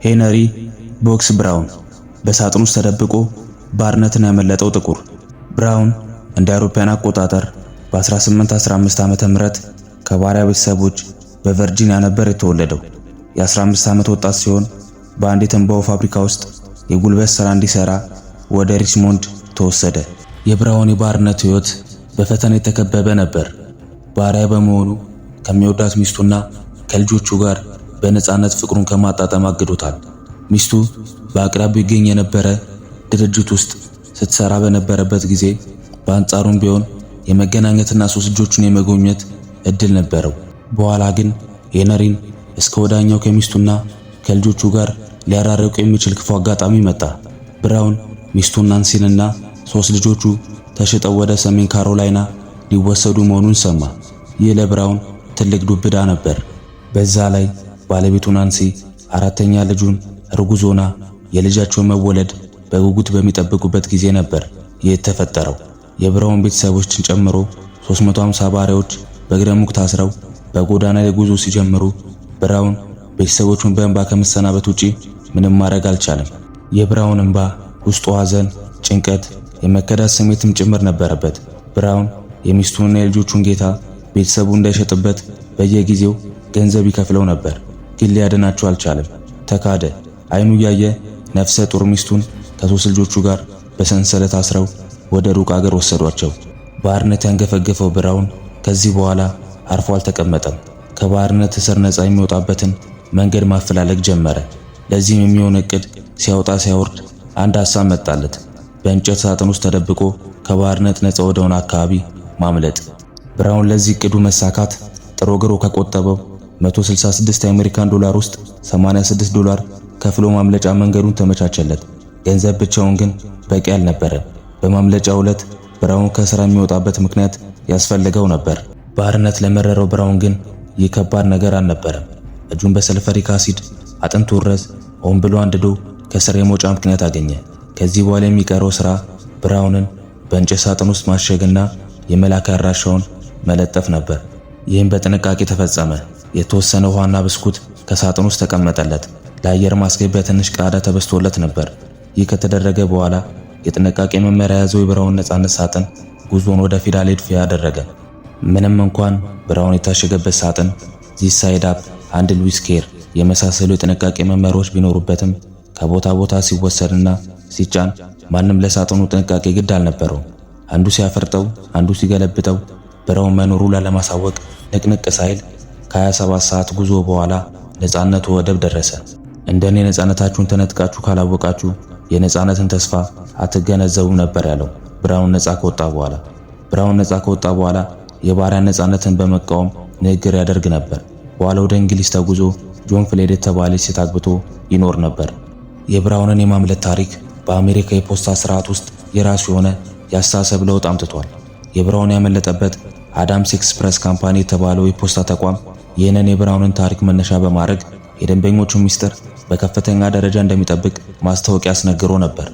ሄነሪ ቦክስ ብራውን በሳጥን ውስጥ ተደብቆ ባርነትን ያመለጠው ጥቁር። ብራውን እንደ አውሮፓውያን አቆጣጠር በ1815 ዓመተ ምህረት ከባሪያ ቤተሰቦች በቨርጂኒያ ነበር የተወለደው። የ15 ዓመት ወጣት ሲሆን በአንድ የትንባሆ ፋብሪካ ውስጥ የጉልበት ሥራ እንዲሰራ ወደ ሪችሞንድ ተወሰደ። የብራውን የባርነት ሕይወት በፈተና የተከበበ ነበር። ባሪያ በመሆኑ ከሚወዳት ሚስቱና ከልጆቹ ጋር በነፃነት ፍቅሩን ከማጣጣም አግዶታል። ሚስቱ በአቅራቢያው ይገኝ የነበረ ድርጅት ውስጥ ስትሰራ በነበረበት ጊዜ በአንጻሩም ቢሆን የመገናኘትና 3 ልጆቹን የመጎብኘት እድል ነበረው። በኋላ ግን ሄነሪን እስከ ወዳኛው ከሚስቱና ከልጆቹ ጋር ሊያራርቁ የሚችል ክፉ አጋጣሚ መጣ። ብራውን ሚስቱን ናንሲንና 3 ልጆቹ ተሽጠው ወደ ሰሜን ካሮላይና ሊወሰዱ መሆኑን ሰማ። ይህ ለብራውን ትልቅ ዱብዳ ነበር። በዛ ላይ ባለቤቱ ናንሲ 4ኛ ልጁን እርጉዝ ሆና የልጃቸውን መወለድ በጉጉት በሚጠብቁበት ጊዜ ነበር ይህ የተፈጠረው። የብራውን ቤተሰቦችን ጨምሮ 350 ባሪያዎች በእግረሙቅ ታስረው በጎዳና ላይ ጉዞ ሲጀምሩ ብራውን ቤተሰቦቹን በእንባ ከመሰናበት ውጪ ምንም ማድረግ አልቻለም። የብራውን እንባ ውስጡ ሐዘን፣ ጭንቀት፣ የመከዳት ስሜትም ጭምር ነበረበት። ብራውን የሚስቱንና የልጆቹን ጌታ ቤተሰቡ እንዳይሸጥበት በየጊዜው ገንዘብ ይከፍለው ነበር፣ ግን ሊያድናቸው አልቻለም። ተካደ። አይኑ እያየ ነፍሰ ጡር ሚስቱን ከ3 ልጆቹ ጋር በሰንሰለት አስረው ወደ ሩቅ አገር ወሰዷቸው። ባርነት ያንገፈገፈው ብራውን ከዚህ በኋላ አርፎ አልተቀመጠም። ከባርነት እስር ነፃ የሚወጣበትን መንገድ ማፈላለግ ጀመረ። ለዚህም የሚሆን እቅድ ሲያወጣ ሲያወርድ አንድ ሐሳብ መጣለት። በእንጨት ሳጥን ውስጥ ተደብቆ ከባርነት ነፃ ወደሆነ አካባቢ ማምለጥ። ብራውን ለዚህ እቅዱ መሳካት ጥሮ ግሮ ከቆጠበው 166 የአሜሪካን ዶላር ውስጥ 86 ዶላር ከፍሎ ማምለጫ መንገዱን ተመቻቸለት። ገንዘብ ብቻውን ግን በቂ አልነበረም። በማምለጫው ዕለት ብራውን ከስራ የሚወጣበት ምክንያት ያስፈልገው ነበር። ባርነት ለመረረው ብራውን ግን ይህ ከባድ ነገር አልነበረም። እጁን በሰልፈሪክ አሲድ አጥንቱ ድረስ ሆን ብሎ አንድዶ ከስራ የመውጫ ምክንያት አገኘ። ከዚህ በኋላ የሚቀረው ስራ ብራውንን በእንጨት ሳጥን ውስጥ ማሸግና የመላኪያ አድራሻውን መለጠፍ ነበር። ይህም በጥንቃቄ ተፈጸመ። የተወሰነ ውሃና ብስኩት ከሳጥን ውስጥ ተቀመጠለት። ለአየር ማስገቢያ ትንሽ ቃዳ ተበስቶለት ነበር። ይህ ከተደረገ በኋላ የጥንቃቄ መመሪያ ያዘው የብራውን ነፃነት ሳጥን ጉዞን ወደ ፊላዴልፊያ አደረገ። ምንም እንኳን ብራውን የታሸገበት ሳጥን ዚስ ሳይድ አፕ አንድ ሉዊስ ኬር የመሳሰሉ የጥንቃቄ መመሪያዎች ቢኖሩበትም ከቦታ ቦታ ሲወሰድና ሲጫን ማንም ለሳጥኑ ጥንቃቄ ግድ አልነበረውም። አንዱ ሲያፈርጠው፣ አንዱ ሲገለብጠው ብራውን መኖሩ ላለማሳወቅ ንቅንቅ ሳይል ከ27 ሰዓት ጉዞ በኋላ ነፃነቱ ወደብ ደረሰ። እንደኔ ነፃነታችሁን ተነጥቃችሁ ካላወቃችሁ የነፃነትን ተስፋ አትገነዘቡም ነበር ያለው ብራውን ነፃ ከወጣ በኋላ የባሪያ ነፃነትን በመቃወም ንግግር ያደርግ ነበር። በኋላ ወደ እንግሊዝ ተጉዞ ጆን ፍሌድ የተባለች ሴት አግብቶ ይኖር ነበር። የብራውንን የማምለጥ ታሪክ በአሜሪካ የፖስታ ስርዓት ውስጥ የራሱ የሆነ የአስተሳሰብ ለውጥ አምጥቷል። የብራውን ያመለጠበት አዳምስ ኤክስፕረስ ካምፓኒ የተባለው የፖስታ ተቋም ይህንን የብራውንን ታሪክ መነሻ በማድረግ የደንበኞቹን ሚስጥር በከፍተኛ ደረጃ እንደሚጠብቅ ማስታወቂያ አስነግሮ ነበር።